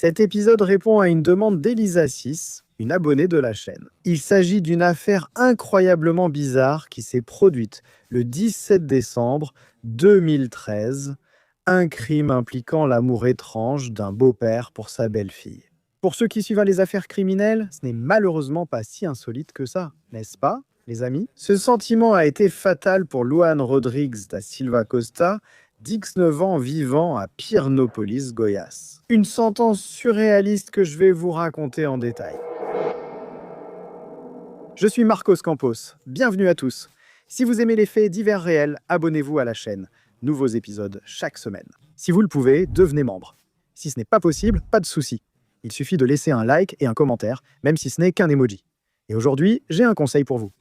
Cet épisode répond à une demande d'Elisa 6, une abonnée de la chaîne. Il s'agit d'une affaire incroyablement bizarre qui s'est produite le 17 décembre 2013, un crime impliquant l'amour étrange d'un beau-père pour sa belle-fille. Pour ceux qui suivent les affaires criminelles, ce n'est malheureusement pas si insolite que ça, n'est-ce pas, les amis? Ce sentiment a été fatal pour Luan Rodrigues da Silva Costa, 19 ans vivant à Piernópolis, Goiás. Une sentence surréaliste que je vais vous raconter en détail. Je suis Marcos Campos, bienvenue à tous. Si vous aimez les faits divers réels, abonnez-vous à la chaîne. Nouveaux épisodes chaque semaine. Si vous le pouvez, devenez membre. Si ce n'est pas possible, pas de souci. Il suffit de laisser un like et un commentaire, même si ce n'est qu'un emoji. Et aujourd'hui, j'ai un conseil pour vous.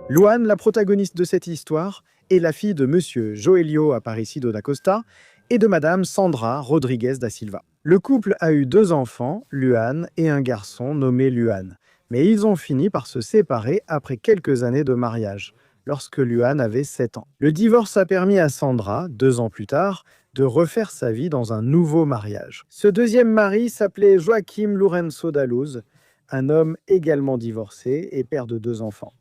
Luan, la protagoniste de cette histoire, est la fille de Monsieur Joelio Aparecido da Costa et de Madame Sandra Rodrigues da Silva. Le couple a eu 2 enfants, Luan et un garçon nommé Luan. Mais ils ont fini par se séparer après quelques années de mariage, lorsque Luan avait 7 ans. Le divorce a permis à Sandra, 2 ans plus tard, de refaire sa vie dans un nouveau mariage. Ce deuxième mari s'appelait Joaquim Lourenço da Luz, un homme également divorcé et père de 2 enfants.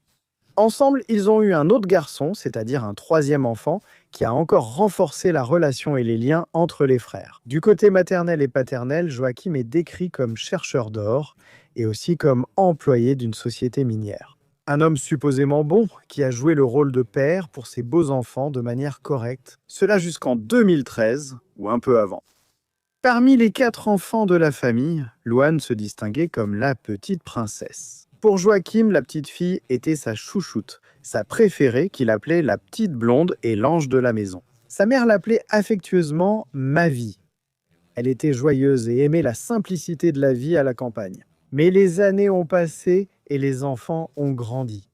Ensemble, ils ont eu un autre garçon, c'est-à-dire un 3e enfant, qui a encore renforcé la relation et les liens entre les frères. Du côté maternel et paternel, Joachim est décrit comme chercheur d'or et aussi comme employé d'une société minière. Un homme supposément bon qui a joué le rôle de père pour ses beaux enfants de manière correcte, cela jusqu'en 2013 ou un peu avant. Parmi les 4 enfants de la famille, Luan se distinguait comme la petite princesse. Pour Joachim, la petite fille était sa chouchoute, sa préférée qu'il appelait la petite blonde et l'ange de la maison. Sa mère l'appelait affectueusement « ma vie ». Elle était joyeuse et aimait la simplicité de la vie à la campagne. Mais les années ont passé et les enfants ont grandi.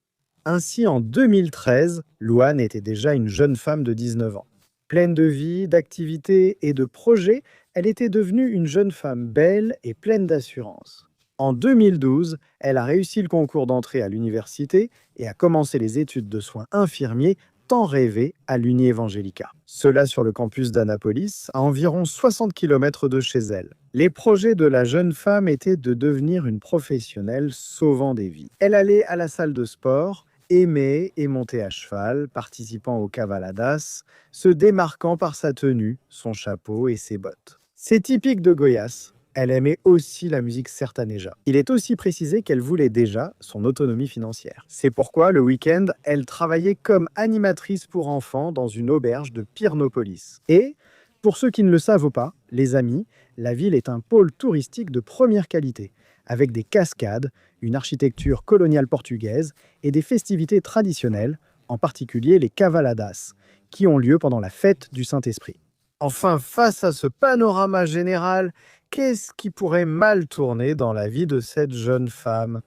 Ainsi, en 2013, Luan était déjà une jeune femme de 19 ans. Pleine de vie, d'activités et de projets, elle était devenue une jeune femme belle et pleine d'assurance. En 2012, elle a réussi le concours d'entrée à l'université et a commencé les études de soins infirmiers tant rêvées à l'Uni Evangelica. Cela sur le campus d'Annapolis, à environ 60 km de chez elle. Les projets de la jeune femme étaient de devenir une professionnelle sauvant des vies. Elle allait à la salle de sport, aimait et montait à cheval, participant aux cavaladas, se démarquant par sa tenue, son chapeau et ses bottes. C'est typique de Goiás. Elle aimait aussi la musique sertaneja. Il est aussi précisé qu'elle voulait déjà son autonomie financière. C'est pourquoi, le week-end, elle travaillait comme animatrice pour enfants dans une auberge de Piernópolis. Et, pour ceux qui ne le savent pas, les amis, la ville est un pôle touristique de première qualité, avec des cascades, une architecture coloniale portugaise et des festivités traditionnelles, en particulier les cavaladas, qui ont lieu pendant la fête du Saint-Esprit. Enfin, face à ce panorama général, qu'est-ce qui pourrait mal tourner dans la vie de cette jeune femme?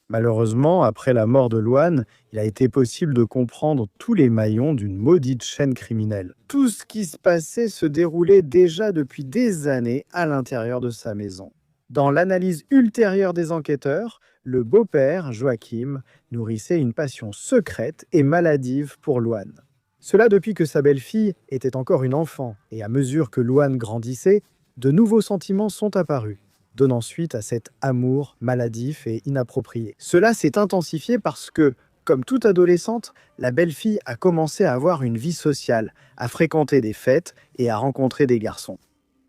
Malheureusement, après la mort de Luan, il a été possible de comprendre tous les maillons d'une maudite chaîne criminelle. Tout ce qui se passait se déroulait déjà depuis des années à l'intérieur de sa maison. Dans l'analyse ultérieure des enquêteurs, le beau-père, Joachim, nourrissait une passion secrète et maladive pour Luan. Cela depuis que sa belle-fille était encore une enfant, et à mesure que Luan grandissait, de nouveaux sentiments sont apparus, donnant suite à cet amour maladif et inapproprié. Cela s'est intensifié parce que, comme toute adolescente, la belle-fille a commencé à avoir une vie sociale, à fréquenter des fêtes et à rencontrer des garçons.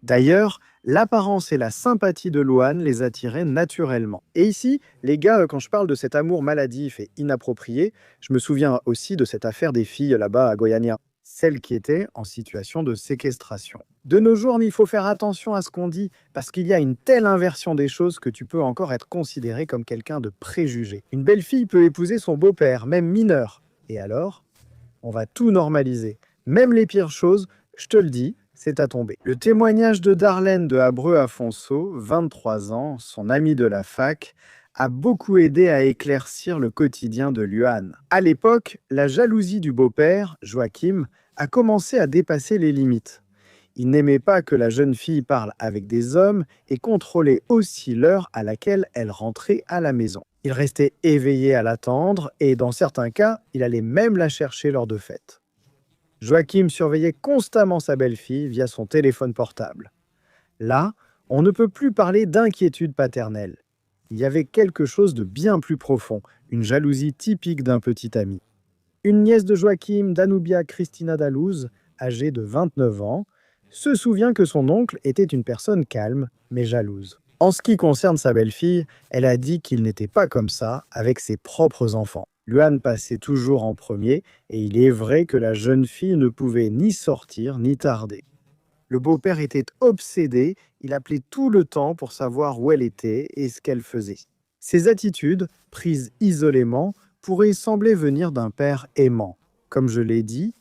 D'ailleurs, l'apparence et la sympathie de Luan les attiraient naturellement. Et ici, les gars, quand je parle de cet amour maladif et inapproprié, je me souviens aussi de cette affaire des filles là-bas à Goiânia, celles qui étaient en situation de séquestration. De nos jours, il faut faire attention à ce qu'on dit, parce qu'il y a une telle inversion des choses que tu peux encore être considéré comme quelqu'un de préjugé. Une belle fille peut épouser son beau-père, même mineur. Et alors, on va tout normaliser. Même les pires choses, je te le dis, c'est à tomber. Le témoignage de Darlene de Abreu Afonso, 23 ans, son amie de la fac, a beaucoup aidé à éclaircir le quotidien de Luan. À l'époque, la jalousie du beau-père, Joachim, a commencé à dépasser les limites. Il n'aimait pas que la jeune fille parle avec des hommes et contrôlait aussi l'heure à laquelle elle rentrait à la maison. Il restait éveillé à l'attendre et, dans certains cas, il allait même la chercher lors de fêtes. Joachim surveillait constamment sa belle-fille via son téléphone portable. Là, on ne peut plus parler d'inquiétude paternelle. Il y avait quelque chose de bien plus profond, une jalousie typique d'un petit ami. Une nièce de Joachim, Danubia Christina Dallouz, âgée de 29 ans, se souvient que son oncle était une personne calme, mais jalouse. En ce qui concerne sa belle-fille, elle a dit qu'il n'était pas comme ça avec ses propres enfants. Luan passait toujours en premier, et il est vrai que la jeune fille ne pouvait ni sortir ni tarder. Le beau-père était obsédé, il appelait tout le temps pour savoir où elle était et ce qu'elle faisait. Ses attitudes, prises isolément, pourraient sembler venir d'un père aimant, comme je l'ai dit,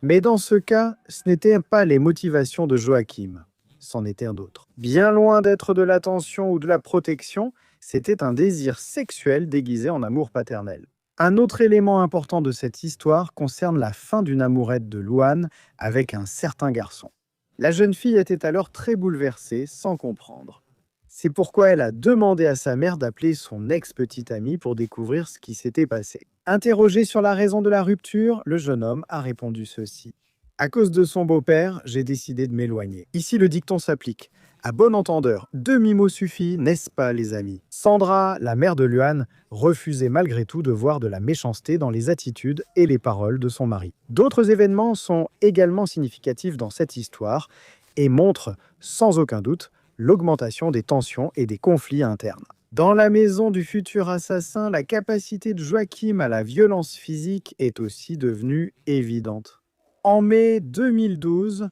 mais dans ce cas, ce n'étaient pas les motivations de Joachim, c'en était d'autres. Bien loin d'être de l'attention ou de la protection, c'était un désir sexuel déguisé en amour paternel. Un autre élément important de cette histoire concerne la fin d'une amourette de Luan avec un certain garçon. La jeune fille était alors très bouleversée, sans comprendre. C'est pourquoi elle a demandé à sa mère d'appeler son ex-petite amie pour découvrir ce qui s'était passé. Interrogé sur la raison de la rupture, le jeune homme a répondu ceci. À cause de son beau-père, j'ai décidé de m'éloigner. Ici, le dicton s'applique. À bon entendeur, demi-mot suffit, n'est-ce pas, les amis? Sandra, la mère de Luan, refusait malgré tout de voir de la méchanceté dans les attitudes et les paroles de son mari. D'autres événements sont également significatifs dans cette histoire et montrent, sans aucun doute, l'augmentation des tensions et des conflits internes. Dans la maison du futur assassin, la capacité de Joachim à la violence physique est aussi devenue évidente. En mai 2012,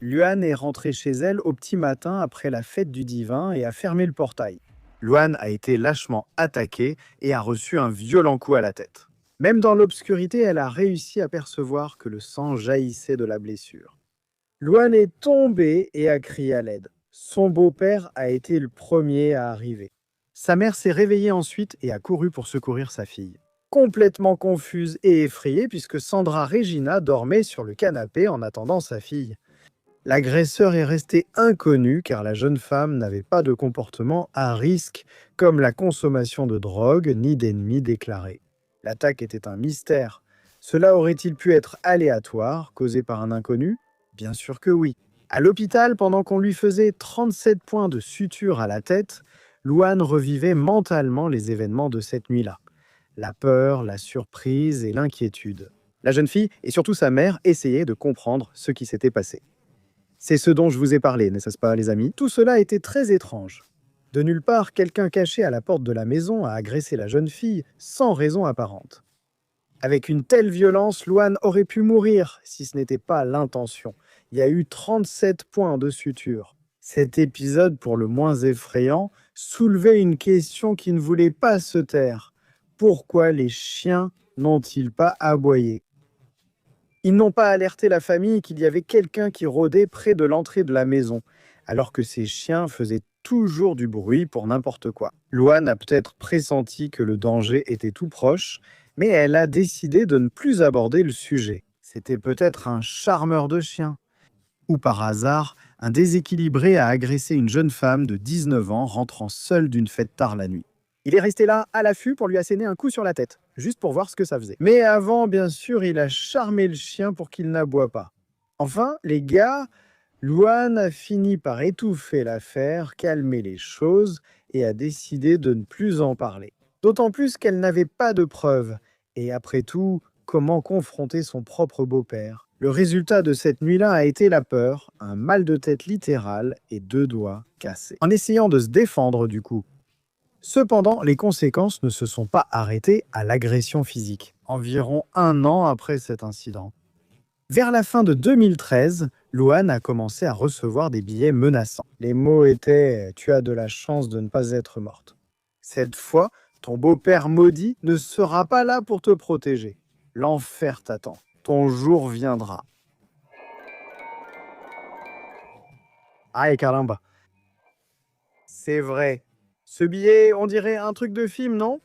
Luan est rentrée chez elle au petit matin après la fête du divin et a fermé le portail. Luan a été lâchement attaquée et a reçu un violent coup à la tête. Même dans l'obscurité, elle a réussi à percevoir que le sang jaillissait de la blessure. Luan est tombée et a crié à l'aide. Son beau-père a été le premier à arriver. Sa mère s'est réveillée ensuite et a couru pour secourir sa fille. Complètement confuse et effrayée puisque Sandra Regina dormait sur le canapé en attendant sa fille. L'agresseur est resté inconnu car la jeune femme n'avait pas de comportement à risque comme la consommation de drogue ni d'ennemis déclarés. L'attaque était un mystère. Cela aurait-il pu être aléatoire, causé par un inconnu? Bien sûr que oui. À l'hôpital, pendant qu'on lui faisait 37 points de suture à la tête, Luan revivait mentalement les événements de cette nuit-là. La peur, la surprise et l'inquiétude. La jeune fille et surtout sa mère essayaient de comprendre ce qui s'était passé. C'est ce dont je vous ai parlé, n'est-ce pas, les amis? Tout cela était très étrange. De nulle part, quelqu'un caché à la porte de la maison a agressé la jeune fille sans raison apparente. Avec une telle violence, Luan aurait pu mourir si ce n'était pas l'intention. Il y a eu 37 points de suture. Cet épisode, pour le moins effrayant, soulevait une question qui ne voulait pas se taire. Pourquoi les chiens n'ont-ils pas aboyé? Ils n'ont pas alerté la famille qu'il y avait quelqu'un qui rôdait près de l'entrée de la maison, alors que ces chiens faisaient toujours du bruit pour n'importe quoi. Luan a peut-être pressenti que le danger était tout proche, mais elle a décidé de ne plus aborder le sujet. C'était peut-être un charmeur de chiens. Ou par hasard, un déséquilibré a agressé une jeune femme de 19 ans rentrant seule d'une fête tard la nuit. Il est resté là, à l'affût, pour lui asséner un coup sur la tête, juste pour voir ce que ça faisait. Mais avant, bien sûr, il a charmé le chien pour qu'il n'aboie pas. Enfin, les gars, Luan a fini par étouffer l'affaire, calmer les choses et a décidé de ne plus en parler. D'autant plus qu'elle n'avait pas de preuves. Et après tout, comment confronter son propre beau-père? Le résultat de cette nuit-là a été la peur, un mal de tête littéral et 2 doigts cassés. En essayant de se défendre du coup. Cependant, les conséquences ne se sont pas arrêtées à l'agression physique, environ 1 an après cet incident. Vers la fin de 2013, Luan a commencé à recevoir des billets menaçants. Les mots étaient « Tu as de la chance de ne pas être morte. Cette fois, ton beau-père maudit ne sera pas là pour te protéger. L'enfer t'attend. Ton jour viendra. » Aïe caramba. C'est vrai. Ce billet, on dirait un truc de film, non?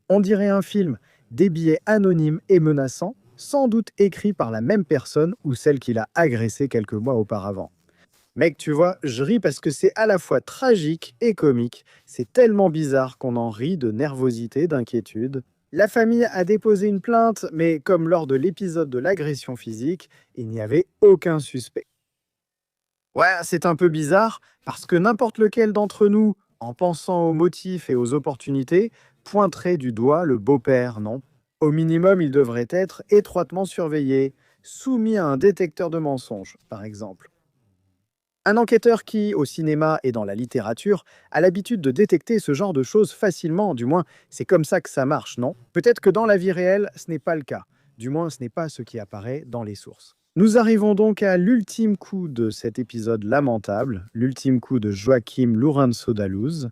On dirait un film, des billets anonymes et menaçants, sans doute écrits par la même personne ou celle qui l'a agressé quelques mois auparavant. Mec, tu vois, je ris parce que c'est à la fois tragique et comique. C'est tellement bizarre qu'on en rit de nervosité, d'inquiétude. La famille a déposé une plainte, mais comme lors de l'épisode de l'agression physique, il n'y avait aucun suspect. Ouais, c'est un peu bizarre, parce que n'importe lequel d'entre nous, en pensant aux motifs et aux opportunités, pointerait du doigt le beau-père, non? Au minimum, il devrait être étroitement surveillé, soumis à un détecteur de mensonges, par exemple. Un enquêteur qui, au cinéma et dans la littérature, a l'habitude de détecter ce genre de choses facilement, du moins c'est comme ça que ça marche, non? Peut-être que dans la vie réelle, ce n'est pas le cas. Du moins, ce n'est pas ce qui apparaît dans les sources. Nous arrivons donc à l'ultime coup de cet épisode lamentable, l'ultime coup de Joaquim Lourenço Daluz,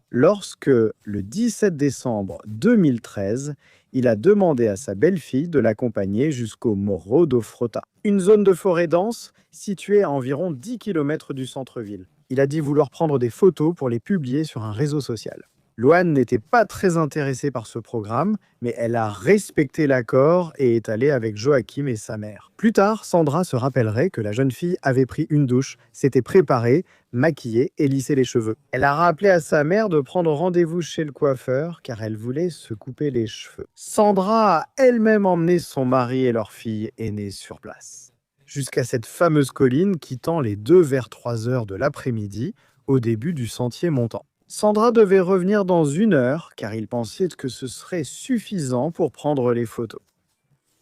lorsque, le 17 décembre 2013, il a demandé à sa belle-fille de l'accompagner jusqu'au Morro do Frota, une zone de forêt dense située à environ 10 km du centre-ville. Il a dit vouloir prendre des photos pour les publier sur un réseau social. Luan n'était pas très intéressée par ce programme, mais elle a respecté l'accord et est allée avec Joachim et sa mère. Plus tard, Sandra se rappellerait que la jeune fille avait pris une douche, s'était préparée, maquillée et lissé les cheveux. Elle a rappelé à sa mère de prendre rendez-vous chez le coiffeur car elle voulait se couper les cheveux. Sandra a elle-même emmené son mari et leur fille aînée sur place, jusqu'à cette fameuse colline quittant les deux vers 3 heures de l'après-midi au début du sentier montant. Sandra devait revenir dans 1 heure car il pensait que ce serait suffisant pour prendre les photos.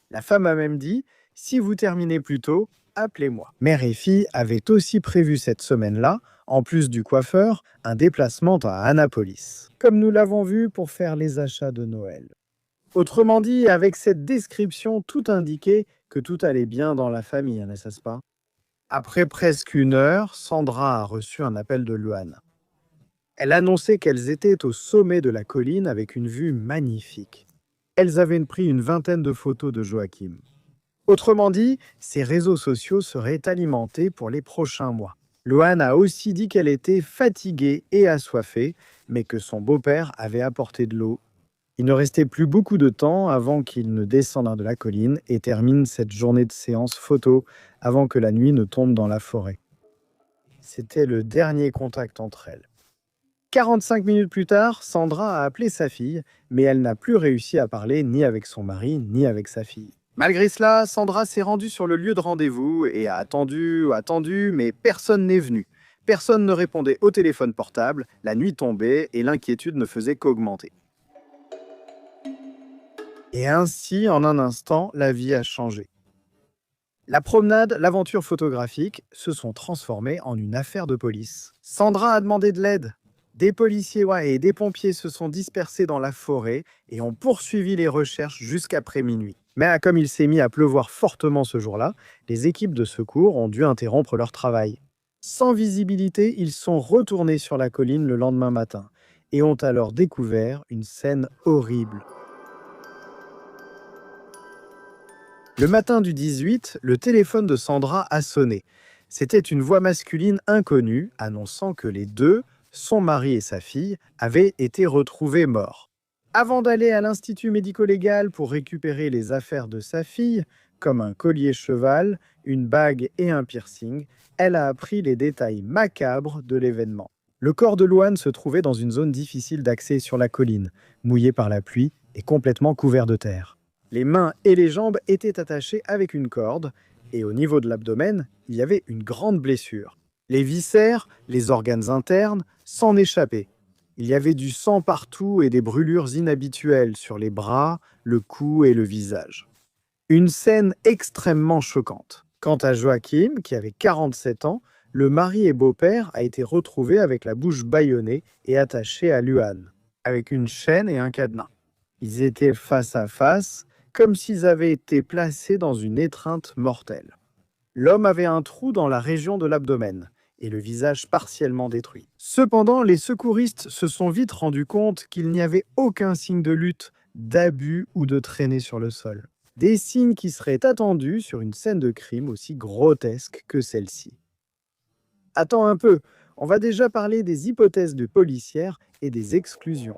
La femme a même dit « Si vous terminez plus tôt, appelez-moi ». Mère et fille avaient aussi prévu cette semaine-là, en plus du coiffeur, un déplacement à Annapolis, comme nous l'avons vu pour faire les achats de Noël. Autrement dit, avec cette description, tout indiquait que tout allait bien dans la famille, n'est-ce pas? Après presque 1 heure, Sandra a reçu un appel de Luan. Elle annonçait qu'elles étaient au sommet de la colline avec une vue magnifique. Elles avaient pris une vingtaine de photos de Joachim. Autrement dit, ses réseaux sociaux seraient alimentés pour les prochains mois. Luan a aussi dit qu'elle était fatiguée et assoiffée, mais que son beau-père avait apporté de l'eau. Il ne restait plus beaucoup de temps avant qu'il ne descende de la colline et termine cette journée de séance photo avant que la nuit ne tombe dans la forêt. C'était le dernier contact entre elles. 45 minutes plus tard, Sandra a appelé sa fille, mais elle n'a plus réussi à parler ni avec son mari, ni avec sa fille. Malgré cela, Sandra s'est rendue sur le lieu de rendez-vous et a attendu, mais personne n'est venu. Personne ne répondait au téléphone portable, la nuit tombait et l'inquiétude ne faisait qu'augmenter. Et ainsi, en un instant, la vie a changé. La promenade, l'aventure photographique se sont transformées en une affaire de police. Sandra a demandé de l'aide. Des policiers et des pompiers se sont dispersés dans la forêt et ont poursuivi les recherches jusqu'après minuit. Mais comme il s'est mis à pleuvoir fortement ce jour-là, les équipes de secours ont dû interrompre leur travail. Sans visibilité, ils sont retournés sur la colline le lendemain matin et ont alors découvert une scène horrible. Le matin du 18, le téléphone de Sandra a sonné. C'était une voix masculine inconnue annonçant que les deux, son mari et sa fille, avaient été retrouvés morts. Avant d'aller à l'institut médico-légal pour récupérer les affaires de sa fille, comme un collier cheval, une bague et un piercing, elle a appris les détails macabres de l'événement. Le corps de Luan se trouvait dans une zone difficile d'accès sur la colline, mouillée par la pluie et complètement couvert de terre. Les mains et les jambes étaient attachées avec une corde, et au niveau de l'abdomen, il y avait une grande blessure. Les viscères, les organes internes, s'en échappaient. Il y avait du sang partout et des brûlures inhabituelles sur les bras, le cou et le visage. Une scène extrêmement choquante. Quant à Joachim, qui avait 47 ans, le mari et beau-père a été retrouvé avec la bouche bâillonnée et attaché à Luan, avec une chaîne et un cadenas. Ils étaient face à face, comme s'ils avaient été placés dans une étreinte mortelle. L'homme avait un trou dans la région de l'abdomen et le visage partiellement détruit. Cependant, les secouristes se sont vite rendus compte qu'il n'y avait aucun signe de lutte, d'abus ou de traînée sur le sol. Des signes qui seraient attendus sur une scène de crime aussi grotesque que celle-ci. Attends un peu, on va déjà parler des hypothèses de policières et des exclusions.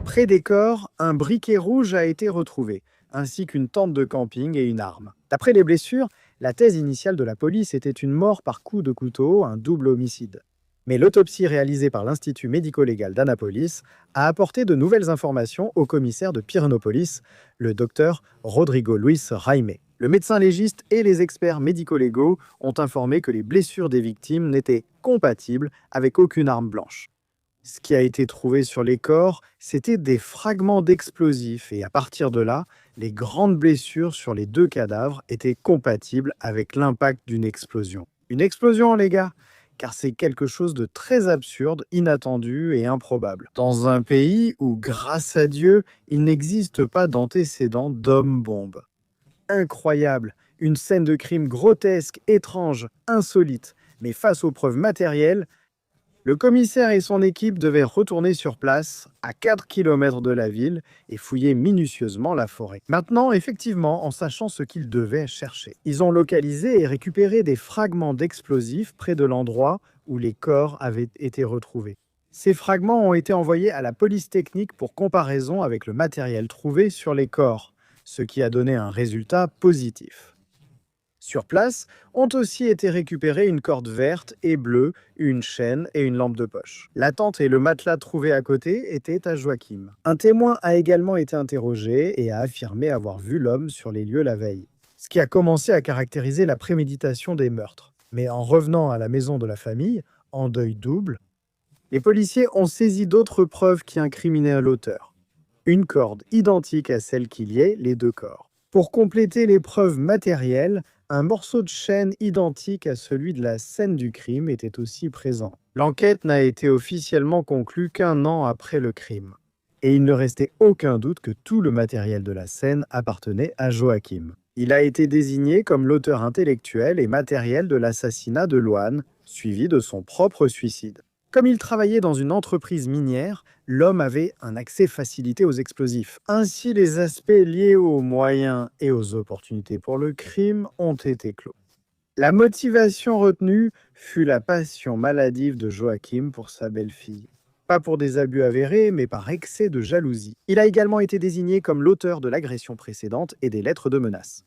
Près des corps, un briquet rouge a été retrouvé, ainsi qu'une tente de camping et une arme. D'après les blessures, la thèse initiale de la police était une mort par coup de couteau, un double homicide. Mais l'autopsie réalisée par l'Institut médico-légal d'Annapolis a apporté de nouvelles informations au commissaire de Pirénopolis, le docteur Rodrigo Luis Jaime. Le médecin légiste et les experts médico-légaux ont informé que les blessures des victimes n'étaient compatibles avec aucune arme blanche. Ce qui a été trouvé sur les corps, c'était des fragments d'explosifs et à partir de là, les grandes blessures sur les deux cadavres étaient compatibles avec l'impact d'une explosion. Une explosion, les gars, car c'est quelque chose de très absurde, inattendu et improbable. Dans un pays où, grâce à Dieu, il n'existe pas d'antécédent d'homme-bombe. Incroyable, une scène de crime grotesque, étrange, insolite, mais face aux preuves matérielles, le commissaire et son équipe devaient retourner sur place, à 4 km de la ville, et fouiller minutieusement la forêt. Maintenant, effectivement, en sachant ce qu'ils devaient chercher, ils ont localisé et récupéré des fragments d'explosifs près de l'endroit où les corps avaient été retrouvés. Ces fragments ont été envoyés à la police technique pour comparaison avec le matériel trouvé sur les corps, ce qui a donné un résultat positif. Sur place, ont aussi été récupérés une corde verte et bleue, une chaîne et une lampe de poche. La tente et le matelas trouvés à côté étaient à Joachim. Un témoin a également été interrogé et a affirmé avoir vu l'homme sur les lieux la veille, ce qui a commencé à caractériser la préméditation des meurtres. Mais en revenant à la maison de la famille, en deuil double, les policiers ont saisi d'autres preuves qui incriminaient l'auteur. Une corde identique à celle qui liait les deux corps. Pour compléter les preuves matérielles, un morceau de chaîne identique à celui de la scène du crime était aussi présent. L'enquête n'a été officiellement conclue qu'un an après le crime. Et il ne restait aucun doute que tout le matériel de la scène appartenait à Joachim. Il a été désigné comme l'auteur intellectuel et matériel de l'assassinat de Luan, suivi de son propre suicide. Comme il travaillait dans une entreprise minière, l'homme avait un accès facilité aux explosifs. Ainsi, les aspects liés aux moyens et aux opportunités pour le crime ont été clos. La motivation retenue fut la passion maladive de Joachim pour sa belle-fille. Pas pour des abus avérés, mais par excès de jalousie. Il a également été désigné comme l'auteur de l'agression précédente et des lettres de menace.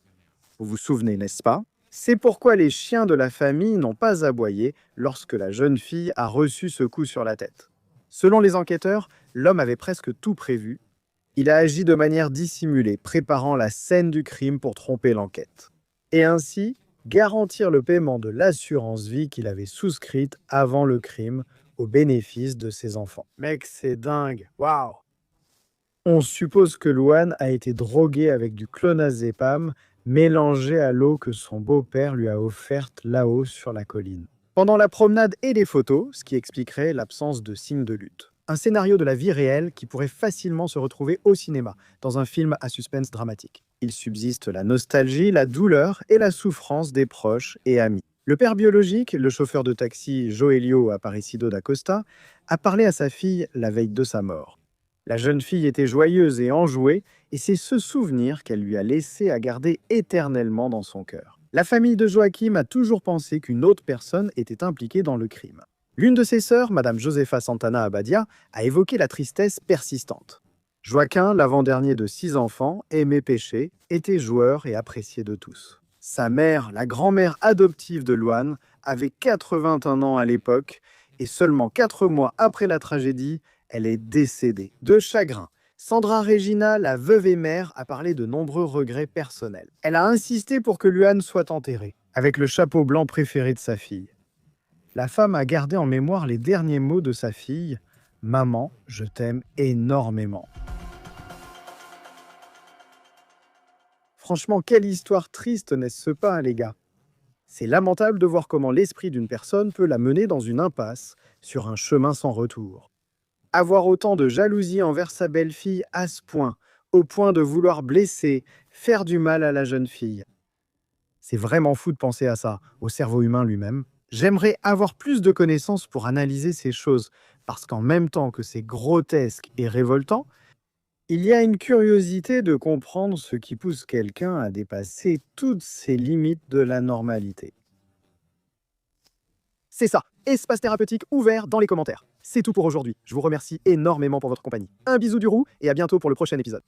Vous vous souvenez, n'est-ce pas ? C'est pourquoi les chiens de la famille n'ont pas aboyé lorsque la jeune fille a reçu ce coup sur la tête. Selon les enquêteurs, l'homme avait presque tout prévu. Il a agi de manière dissimulée, préparant la scène du crime pour tromper l'enquête. Et ainsi, garantir le paiement de l'assurance vie qu'il avait souscrite avant le crime au bénéfice de ses enfants. Mec, c'est dingue, waouh! On suppose que Luan a été drogué avec du clonazepam mélangé à l'eau que son beau-père lui a offerte là-haut sur la colline. Pendant la promenade et les photos, ce qui expliquerait l'absence de signes de lutte. Un scénario de la vie réelle qui pourrait facilement se retrouver au cinéma, dans un film à suspense dramatique. Il subsiste la nostalgie, la douleur et la souffrance des proches et amis. Le père biologique, le chauffeur de taxi Joelio Aparecido da Costa, a parlé à sa fille la veille de sa mort. La jeune fille était joyeuse et enjouée, et c'est ce souvenir qu'elle lui a laissé à garder éternellement dans son cœur. La famille de Joachim a toujours pensé qu'une autre personne était impliquée dans le crime. L'une de ses sœurs, Madame Josefa Santana Abadia, a évoqué la tristesse persistante. Joaquin, l'avant-dernier de 6 enfants, aimait pêcher, était joueur et apprécié de tous. Sa mère, la grand-mère adoptive de Luan, avait 81 ans à l'époque, et seulement 4 mois après la tragédie, elle est décédée. De chagrin, Sandra Regina, la veuve et mère, a parlé de nombreux regrets personnels. Elle a insisté pour que Luan soit enterré, avec le chapeau blanc préféré de sa fille. La femme a gardé en mémoire les derniers mots de sa fille « Maman, je t'aime énormément ». Franchement, quelle histoire triste, n'est-ce pas, les gars? C'est lamentable de voir comment l'esprit d'une personne peut la mener dans une impasse, sur un chemin sans retour. Avoir autant de jalousie envers sa belle-fille à ce point, au point de vouloir blesser, faire du mal à la jeune fille. C'est vraiment fou de penser à ça, au cerveau humain lui-même. J'aimerais avoir plus de connaissances pour analyser ces choses, parce qu'en même temps que c'est grotesque et révoltant, il y a une curiosité de comprendre ce qui pousse quelqu'un à dépasser toutes ses limites de la normalité. C'est ça, espace thérapeutique ouvert dans les commentaires. C'est tout pour aujourd'hui. Je vous remercie énormément pour votre compagnie. Un bisou du roux et à bientôt pour le prochain épisode.